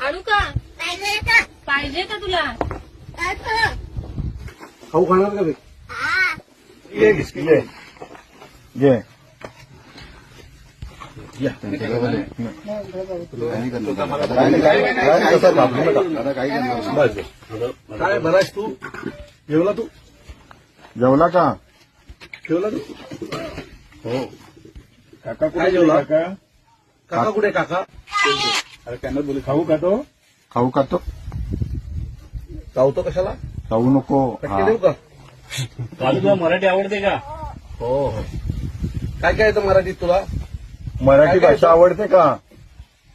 आणू का? पाहिजे का तुला? खाऊ खाणार का बे? घे घे घे या. काय बरायस तू? जेवला तू? जेवला का? जेवला तू? हो. काका काय जेवला? काका कुठे काका? अरे त्यांना बोल खाऊ का तो? खाऊ का तो? चावतो कशाला? खाऊ नको. कट्टी देऊ का? तुला मराठी आवडते का? हो हो. काय काय येतं मराठीत तुला? मराठी भाषा आवडते का?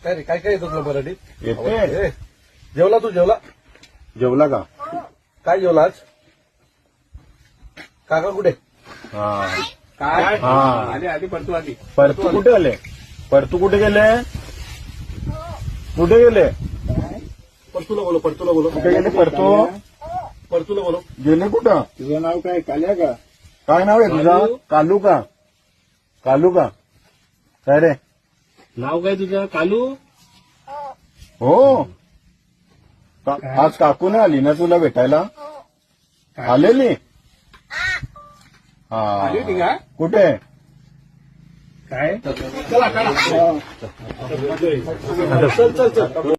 काय रे काय काय येतं तुला मराठीत? येते. ए, जेवला तू जेवला? जेवला का? काय जेवला आज? काका कुठे? हा. काय? हा. आधी पडतो आधी. परतू कुठे गेले? परतू कुठे गेले? कुठे गेले? परतूला बोलो परतूला बोलो कुठे गेले परतू? परतूला बोलो. गेले कुठं? तुझं नाव काय? काल्या का? काय नाव आहे तुझं? कालू का? कालू का? काय रे? नाव काय तुझं? कालू? हो. आज काकू नाही आली ना तुला भेटायला? आलेली? आली होती हा. का? कुठे? काय? चल चल चल